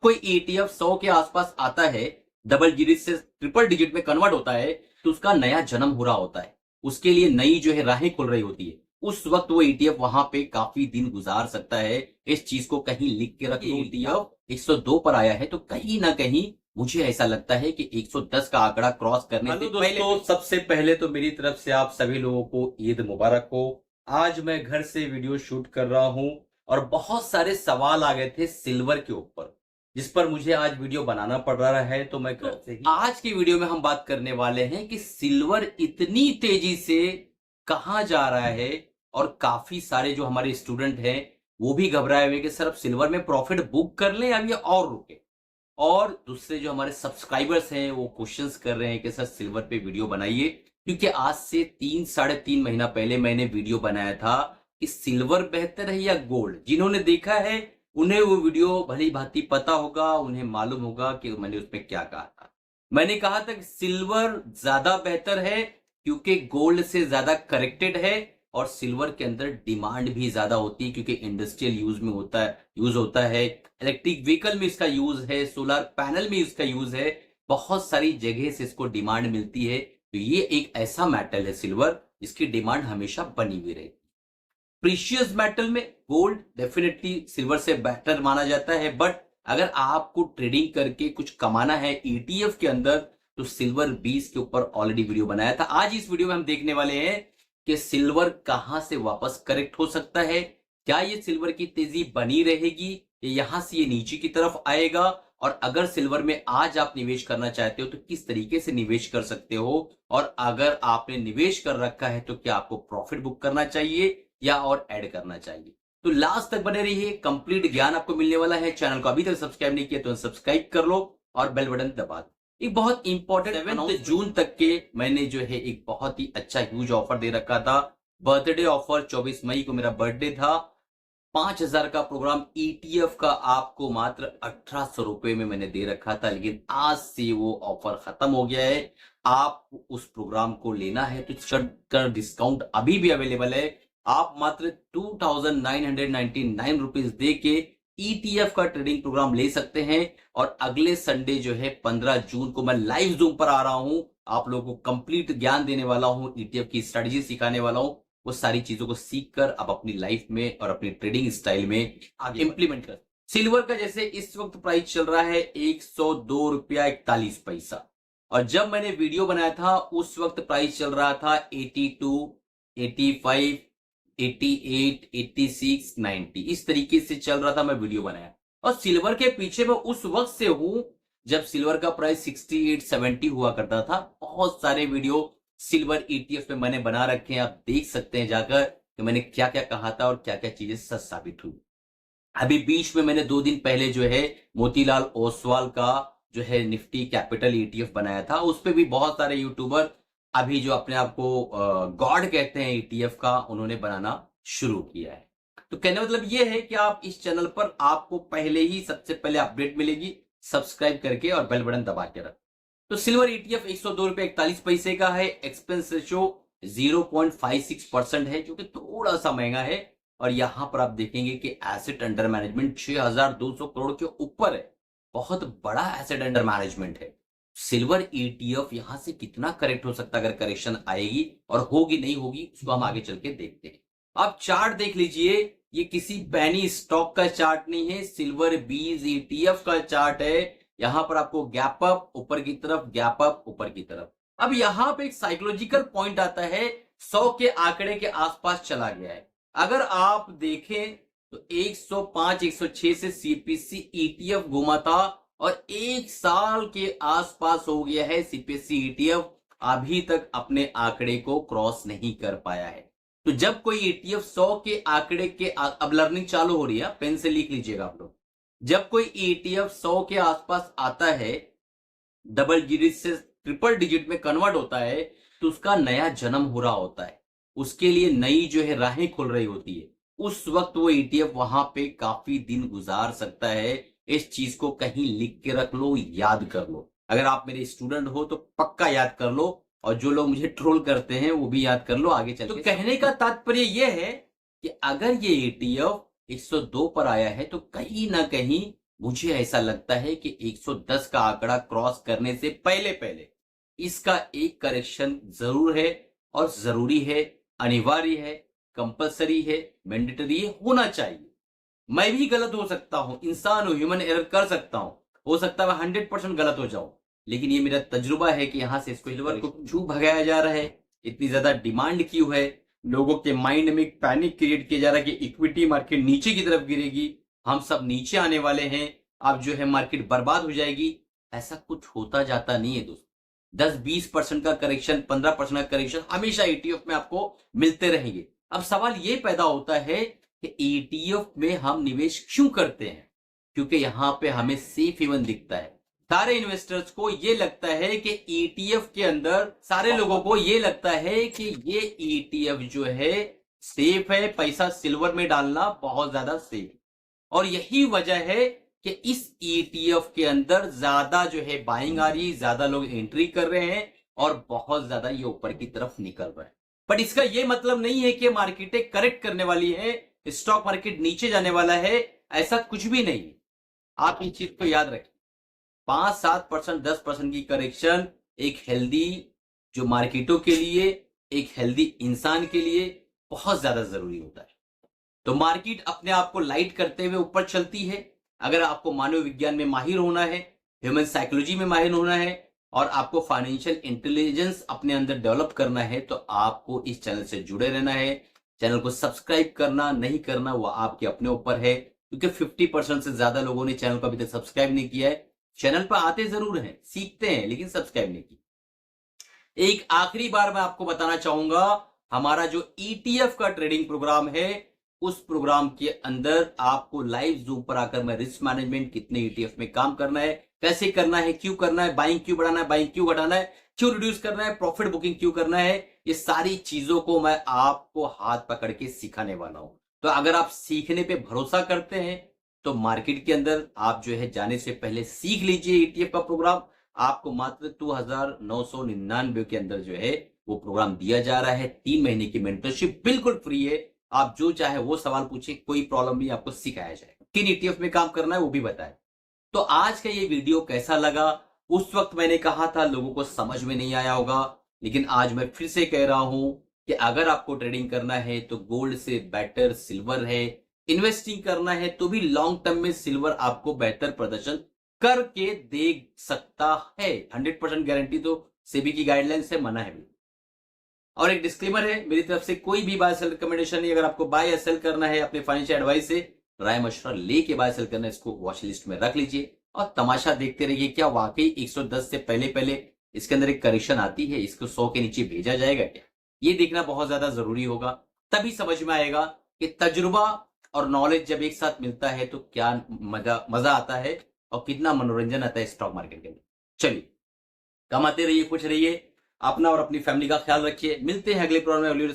कोई ETF 100 के आसपास आता है, डबल डिजिट से ट्रिपल डिजिट में कन्वर्ट होता है, तो उसका नया जन्म हो रहा होता है, उसके लिए नई जो है राहें खुल रही होती है। उस वक्त वो ETF वहां पे काफी दिन गुजार सकता है। इस चीज को कहीं लिख के रख लो, ETF 102 पर आया है तो कहीं ना कहीं मुझे ऐसा लगता है कि 110 का आंकड़ा क्रॉस करने से पहले सबसे पहले तो मेरी तरफ से आप सभी लोगों को ईद मुबारक हो। आज मैं घर से वीडियो शूट कर रहा हूं और बहुत सारे सवाल आ गए थे सिल्वर के ऊपर, जिस पर मुझे आज वीडियो बनाना पड़ रहा है, तो मैं घर से ही आज की वीडियो में हम बात करने वाले हैं कि सिल्वर इतनी तेजी से कहां जा रहा है। और काफी सारे जो हमारे स्टूडेंट हैं वो भी घबराए हुए कि सर अब सिल्वर में प्रॉफिट बुक कर लें या ये और रुके। और दूसरे जो हमारे सब्सक्राइबर्स हैं वो क्वेश्चंस कर रहे हैं कि सर सिल्वर पे वीडियो बनाइए, क्योंकि आज से 3-3.5 महीना पहले मैंने वीडियो बनाया था कि सिल्वर बेहतर है या गोल्ड। जिन्होंने देखा है उन्हें वो वीडियो भली भांति पता होगा, उन्हें मालूम होगा कि मैंने उसमें क्या कहा था। मैंने कहा था कि सिल्वर ज्यादा बेहतर है क्योंकि गोल्ड से ज्यादा करेक्टेड है और सिल्वर के अंदर डिमांड भी ज्यादा होती है क्योंकि इंडस्ट्रियल यूज होता है, इलेक्ट्रिक व्हीकल में इसका यूज है, सोलर पैनल में इसका यूज है, बहुत सारी जगह से इसको डिमांड मिलती है। तो ये एक ऐसा मेटल है सिल्वर जिसकी डिमांड हमेशा बनी हुई रहेगी। प्रीशियस मेटल में गोल्ड डेफिनेटली सिल्वर से बेटर माना जाता है, बट अगर आपको ट्रेडिंग करके कुछ कमाना है ETF के अंदर तो सिल्वर 20 के ऊपर ऑलरेडी वीडियो बनाया था। आज इस वीडियो में हम देखने वाले हैं कि सिल्वर कहां से वापस करेक्ट हो सकता है, क्या ये सिल्वर की तेजी बनी रहेगी या यहां से ये नीचे की तरफ आएगा, और अगर सिल्वर में आज आप निवेश करना चाहते हो तो किस तरीके से निवेश कर सकते हो, और अगर आपने निवेश कर रखा है तो क्या आपको प्रॉफिट बुक करना चाहिए या और ऐड करना चाहिए। तो लास्ट तक बने रहिए, कंप्लीट ज्ञान आपको मिलने वाला है। चैनल को अभी तक सब्सक्राइब नहीं किया तो सब्सक्राइब कर लो और बेल बटन दबा दो। एक बहुत इंपॉर्टेंट 7 जून तक के मैंने जो है एक बहुत ही अच्छा ह्यूज ऑफर दे रखा था। बर्थडे ऑफर 24 मई को मेरा बर्थडे था। 5000 का प्रोग्राम ETF का आपको मात्र 1800 रुपए में मैंने दे रखा था, लेकिन आज से वो ऑफर खत्म हो गया है। आप उस प्रोग्राम को लेना है तो चढ़कर डिस्काउंट अभी भी अवेलेबल है। आप मात्र 2999 रुपीज दे के ETF का ट्रेडिंग प्रोग्राम ले सकते हैं। और अगले संडे जो है 15 जून को मैं लाइव जूम पर आ रहा हूं, आप लोगों को कंप्लीट ज्ञान देने वाला हूं, ETF की स्ट्रेटजी सिखाने वाला हूं। वो सारी चीजों को सीखकर आप अपनी लाइफ में और अपनी ट्रेडिंग स्टाइल में आगे इंप्लीमेंट कर। सिल्वर का जैसे इस वक्त प्राइस चल रहा है 102 रुपया 41 पैसा, और जब मैंने वीडियो बनाया था उस वक्त प्राइस चल रहा था 82, 85, 88, 86, 90, इस तरीके से चल रहा था। मैं वीडियो बनाया और सिल्वर के पीछे मैं उस वक्त से हूं जब सिल्वर का प्राइस 68, 70 हुआ करता था। बहुत सारे वीडियो सिल्वर ETF में मैंने बना रखे हैं, आप देख सकते हैं जाकर कि मैंने क्या क्या कहा था और क्या क्या चीजें सच साबित हुई। अभी बीच में मैंने 2 दिन पहले जो है मोतीलाल ओसवाल का जो है निफ्टी कैपिटल ETF बनाया था। उस पर भी बहुत सारे यूट्यूबर अभी जो अपने आप को गॉड कहते हैं ETF का, उन्होंने बनाना शुरू किया है। तो कहने मतलब ये है कि आप इस चैनल पर आपको पहले ही सबसे पहले अपडेट मिलेगी, सब्सक्राइब करके और बेल बटन दबा के रख। तो सिल्वर ETF 102 रुपए 41 पैसे का है। एक्सपेंस रेशो 0.56% है, जो कि थोड़ा सा महंगा है। और यहां पर आप देखेंगे कि एसेट अंडर मैनेजमेंट 6200 करोड़ के ऊपर है, बहुत बड़ा एसेट अंडर मैनेजमेंट है। सिल्वर ETF यहां से कितना करेक्ट हो सकता है, अगर करेक्शन आएगी और होगी नहीं होगी उसको हम आगे चल के देखते हैं। आप चार्ट देख लीजिए, ये किसी पैनी स्टॉक का चार्ट नहीं है, सिल्वर 20 ETF का चार्ट है। यहां पर आपको गैप अप ऊपर की तरफ, गैप अप ऊपर की तरफ। अब यहां पे एक साइकोलॉजिकल पॉइंट आता है, 100 के आंकड़े के आसपास चला गया है। अगर आप देखें तो 105, 106 से CPC ETF घूमा था और 1 साल के आसपास हो गया है CPC ETF अभी तक अपने आंकड़े को क्रॉस नहीं कर पाया है। तो जब कोई ETF 100 के आंकड़े के अब लर्निंग चालू हो रही है, पेन से लिख लीजिएगा आप लोग। जब कोई ETF 100 के आसपास आता है, डबल डिजिट से ट्रिपल डिजिट में कन्वर्ट होता है, तो उसका नया जन्म हो रहा होता है, उसके लिए नई जो है राहें खुल रही होती है। उस वक्त वो ETF वहां पे काफी दिन गुजार सकता है। इस चीज को कहीं लिख के रख लो, याद कर लो। अगर आप मेरे स्टूडेंट हो तो पक्का याद कर लो, और जो लोग मुझे ट्रोल करते हैं वो भी याद कर लो आगे चल के। तो कहने का तात्पर्य यह है कि अगर ये ETF 102 पर आया है तो कहीं ना कहीं मुझे ऐसा लगता है कि 110 का आंकड़ा क्रॉस करने से पहले पहले इसका एक करेक्शन जरूर है और जरूरी है, अनिवार्य है, कंपलसरी है, मैंडेटरी है, होना चाहिए। मैं भी गलत हो सकता हूं, इंसान हूं, ह्यूमन एरर कर सकता हूं, हो सकता है मैं 100% गलत हो जाऊं, लेकिन ये मेरा तजुर्बा है कि यहां से इसको सिल्वर को क्यों भगाया जा रहा है, इतनी ज्यादा डिमांड क्यों है, लोगों के माइंड में एक पैनिक क्रिएट किया जा रहा है कि इक्विटी मार्केट नीचे की तरफ गिरेगी, हम सब नीचे आने वाले हैं, अब जो है मार्केट बर्बाद हो जाएगी। ऐसा कुछ होता जाता नहीं है दोस्तों। 10-20% का करेक्शन, 15% का करेक्शन हमेशा ईटीएफ में आपको मिलते रहेंगे। अब सवाल ये पैदा होता है कि ईटीएफ में हम निवेश क्यों करते हैं? क्योंकि यहां पे हमें सेफ हेवन दिखता है। सारे इन्वेस्टर्स को ये लगता है कि ईटीएफ के अंदर, सारे लोगों को ये लगता है कि ये ईटीएफ जो है सेफ है, पैसा सिल्वर में डालना बहुत ज्यादा सेफ, और यही वजह है कि इस ईटीएफ के अंदर ज्यादा जो है बाइंग आ रही है, ज्यादा लोग एंट्री कर रहे हैं और बहुत ज्यादा ये ऊपर की तरफ निकल रहा है। बट इसका ये मतलब नहीं है कि मार्केटें करेक्ट करने वाली है, स्टॉक मार्केट नीचे जाने वाला है, ऐसा कुछ भी नहीं है। आप इस चीज को याद रखें, 5-7%, 10% की करेक्शन एक हेल्दी जो मार्केटों के लिए, एक हेल्दी इंसान के लिए बहुत ज्यादा जरूरी होता है। तो मार्केट अपने आप को लाइट करते हुए ऊपर चलती है। अगर आपको मानव विज्ञान में माहिर होना है, ह्यूमन साइकोलॉजी में माहिर होना है और आपको फाइनेंशियल इंटेलिजेंस अपने अंदर डेवलप करना है, तो आपको इस चैनल से जुड़े रहना है। चैनल को सब्सक्राइब करना नहीं करना वो आपके अपने ऊपर है, क्योंकि 50% से ज्यादा लोगों ने चैनल को अभी तक सब्सक्राइब नहीं किया है। चैनल पर आते जरूर हैं, सीखते हैं, लेकिन सब्सक्राइब नहीं की। एक आखिरी बार मैं आपको बताना चाहूंगा, हमारा जो ईटीएफ का ट्रेडिंग प्रोग्राम है, उस प्रोग्राम के अंदर आपको लाइव जूम पर आकर मैं रिस्क मैनेजमेंट, कितने ईटीएफ में काम करना है, कैसे करना है, क्यों करना है, बाइंग क्यों बढ़ाना है, बाइंग क्यों घटाना है, क्यों रिड्यूस करना है, प्रॉफिट बुकिंग क्यों करना है, ये सारी चीजों को मैं आपको हाथ पकड़ के सिखाने वाला हूं। तो अगर आप सीखने पे भरोसा करते हैं तो मार्केट के अंदर आप जो है जाने से पहले सीख लीजिए ईटीएफ का प्रोग्राम। आपको मात्र 2999 के अंदर जो है वो प्रोग्राम दिया जा रहा है। 3 महीने की मेंटरशिप बिल्कुल फ्री है। आप जो चाहे वो सवाल पूछे, कोई प्रॉब्लम नहीं, आपको सिखाया जाएगा। किन ईटीएफ में काम करना है वो भी बताएं। तो आज का ये वीडियो कैसा लगा? उस वक्त मैंने कहा था लोगों को समझ में नहीं आया होगा, लेकिन आज मैं फिर से कह रहा हूं कि अगर आपको ट्रेडिंग करना है तो गोल्ड से बेटर सिल्वर है। इन्वेस्टिंग करना है तो भी लॉन्ग टर्म में सिल्वर आपको बेहतर प्रदर्शन करके दे सकता है। 100% गारंटी तो सेबी की गाइडलाइन से मना है। और एक डिस्क्लेमर है मेरी तरफ से, कोई भी बाय सेल रिकमेंडेशन नहीं। अगर आपको बाय या सेल करना है अपने फाइनेंशियल एडवाइस से राय मशवरा लेके बाय सेल करना है, इसको वॉच लिस्ट में रख लीजिए और तमाशा देखते रहिए। क्या वाकई 110 से पहले पहले इसके अंदर एक करेक्शन आती है, इसको 100 के नीचे भेजा जाएगा क्या? ये देखना बहुत ज्यादा जरूरी होगा, तभी समझ में आएगा कि तजुर्बा और नॉलेज जब एक साथ मिलता है तो क्या मजा आता है और कितना मनोरंजन आता है स्टॉक मार्केट के अंदर। चलिए, कमाते रहिए, खुश रहिए, अपना और अपनी फैमिली का ख्याल रखिए। मिलते हैं अगले प्रोग्राम में अगली